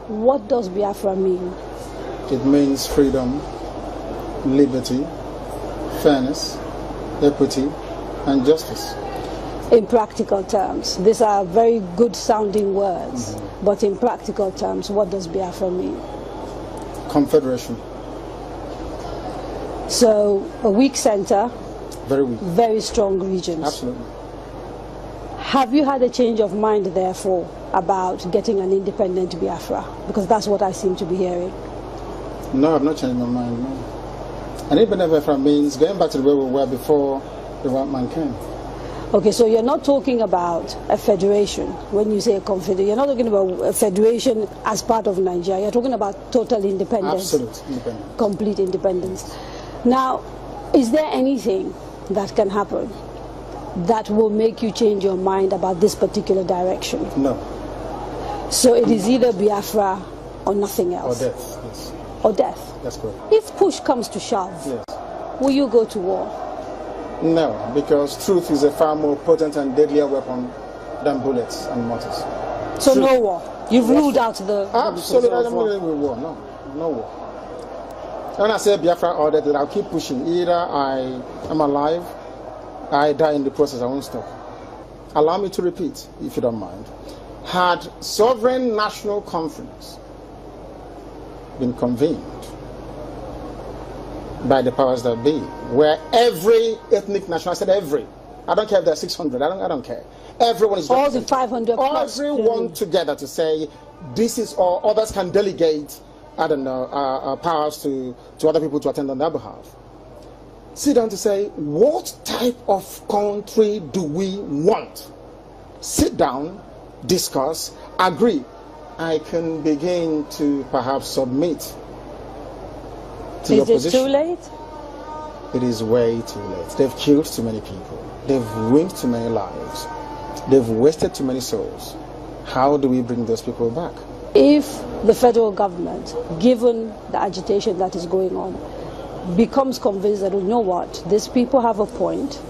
What does Biafra mean? It means freedom, liberty, fairness, equity, and justice. In practical terms, these are very good sounding words, but in practical terms, what does Biafra mean? Confederation. So, a weak center, Very weak. very strong regions. Absolutely. Have you had a change of mind, therefore, about getting an independent Biafra? Because that's what I seem to be hearing. No, I've not changed my mind, no. An independent Biafra means going back to the way we were before the white man came. Okay, so you're not talking about a federation when you say a confederation. You're not talking about a federation as part of Nigeria. You're talking about total independence. Absolute independence. Complete independence. Now, is there anything that can happen that will make you change your mind about this particular direction? No. So it is either Biafra or nothing Or else? death, yes. Or death? That's correct. If push comes to shove, Yes. will you go to war? No, because truth is a far more potent and deadlier weapon than bullets and mortars. So Truth. no war? You've ruled out the... Absolutely, I of don't war. believe in war. No, no war. When I say Biafra or death, I'll keep pushing. Either I am alive, I die in the process, I won't stop. Allow me to repeat, if you don't mind. Had sovereign national conference been convened by the powers that be, where every ethnic nation, I said every, I don't care if there are 600, I don't care. Everyone is all the represented. 500 plus. Everyone together to say, this is all, others can delegate, I don't know, powers to other people to attend on their behalf. Sit down to say, what type of country do we want? Sit down, discuss, agree. I can begin to perhaps submit to your position. Is it too late? It is way too late. They've killed too many people. They've ruined too many lives. They've wasted too many souls. How do we bring those people back? If the federal government, given the agitation that is going on, becomes convinced that, you know what, these people have a point,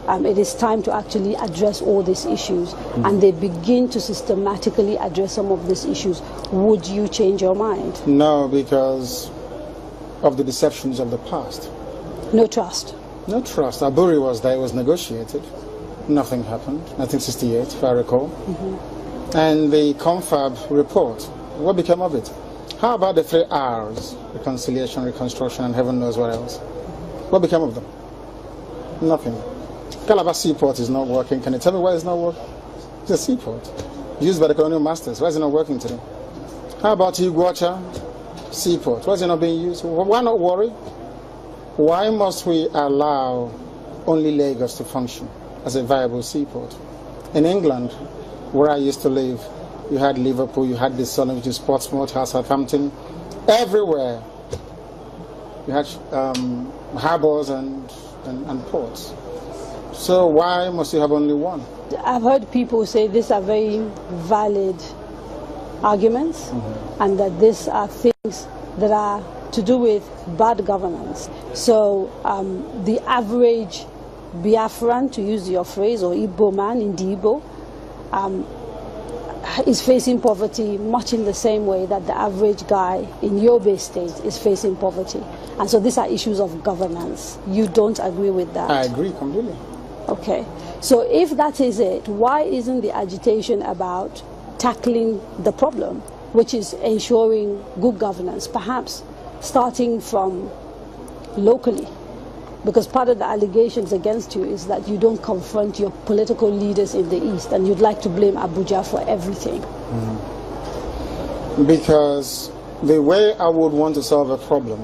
it is time to actually address all these issues, and they begin to systematically address some of these issues, would you change your mind? No, because of the deceptions of the past. No trust. No trust. Aburi was there, it was negotiated. Nothing happened. 1968, if I recall. And the confab report, what became of it? How about the 3 R's? Reconciliation, reconstruction, and heaven knows what else. What became of them? Nothing. Calabar Seaport is not working. Can you tell me why it's not working? It's a seaport used by the colonial masters. Why is it not working today? How about Iguacha Seaport? Why is it not being used? Why not worry? Why must we allow only Lagos to function as a viable seaport? In England, where I used to live, you had Liverpool, you had the Sun, which is Portsmouth, Southampton, everywhere. You had harbors and ports. So why must you have only one? I've heard people say these are very valid arguments, and that these are things that are to do with bad governance. So the average Biafran, to use your phrase, or Igbo man in the Igbo, is facing poverty much in the same way that the average guy in Yobe State is facing poverty. And so these are issues of governance. You don't agree with that? I agree completely. Okay. So if that is it, why isn't the agitation about tackling the problem, which is ensuring good governance, perhaps starting from locally? Because part of the allegations against you is that you don't confront your political leaders in the East, and you'd like to blame Abuja for everything. Because the way I would want to solve a problem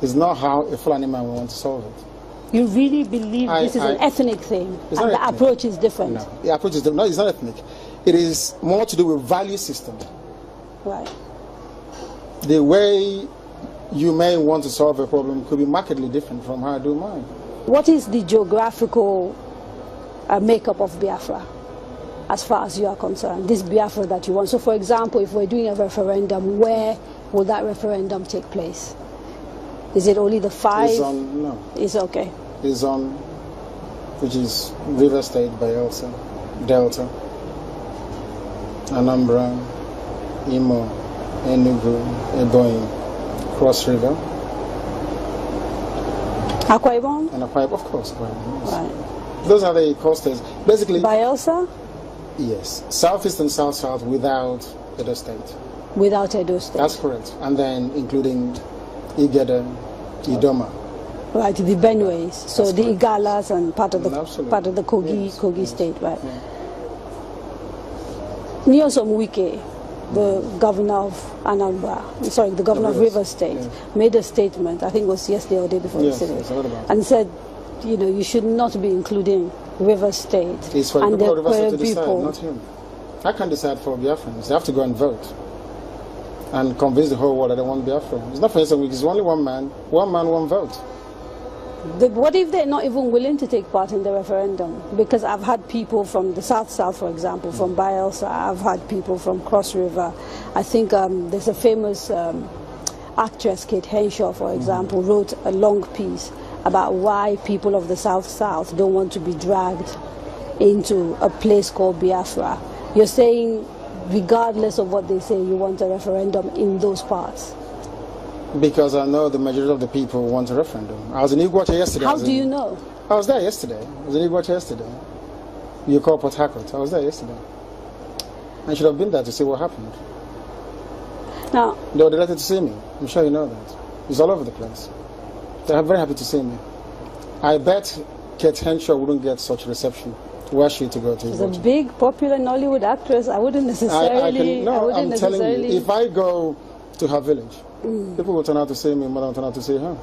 is not how a Fulani man would want to solve it. You really believe this is an ethnic thing, and the ethnic. approach is different? No, the approach is different. No, it's not ethnic. It is more to do with value system. Right. The way you may want to solve a problem could be markedly different from how I do mine. What is the geographical makeup of Biafra, as far as you are concerned, this Biafra that you want? So for example, if we're doing a referendum, where will that referendum take place? Is it only the 5? It's on, no. It's okay. It's on, which is River State, Bayelsa, Delta, Anambra, Imo, Enugu, Ebonyi, Cross River. Akwa Ibom? And Akwa Ibom, of course. Akwa Ibom, yes. Right. Those are the coasters. Basically, Bayelsa? yes. Southeast and South-South without Edo State. Without Edo State. That's correct. And then including Igede, Idoma. Right, the Benues. So That's the correct. Igalas and part of the Kogi, Yes. Kogi Yes. state, right? Yeah. Nyesom Wike, the governor of Anambra, sorry, the governor of Rivers State, yes. made a statement, I think it was yesterday or day before Yes, yesterday, yes, I heard about it. and said, you know, you should not be including Rivers State It's for the and people of the Rivers State Kwara to decide, people. not him. I can't decide for Biafrans. They have to go and vote and convince the whole world that they want Biafra. It's not for instance, it's only one man, one vote. What if they're not even willing to take part in the referendum? Because I've had people from the South-South, for example, from Bayelsa. I've had people from Cross River. I think there's a famous actress, Kate Henshaw, for example, wrote a long piece about why people of the South-South don't want to be dragged into a place called Biafra. You're saying, regardless of what they say, you want a referendum in those parts? Because I know the majority of the people want a referendum. I was in Iguacha yesterday. How do you know? I was there yesterday. I was in Iguacha yesterday. You call Port Harcourt. I was there yesterday. I should have been there to see what happened. Now, They were delighted to see me. I'm sure you know that. It's all over the place. They're very happy to see me. I bet Kate Henshaw wouldn't get such reception. Where she to go to? as a big, popular Nollywood actress, I wouldn't necessarily... I'm telling you, if I go to her village, people will turn out to see me more than turn out to see her.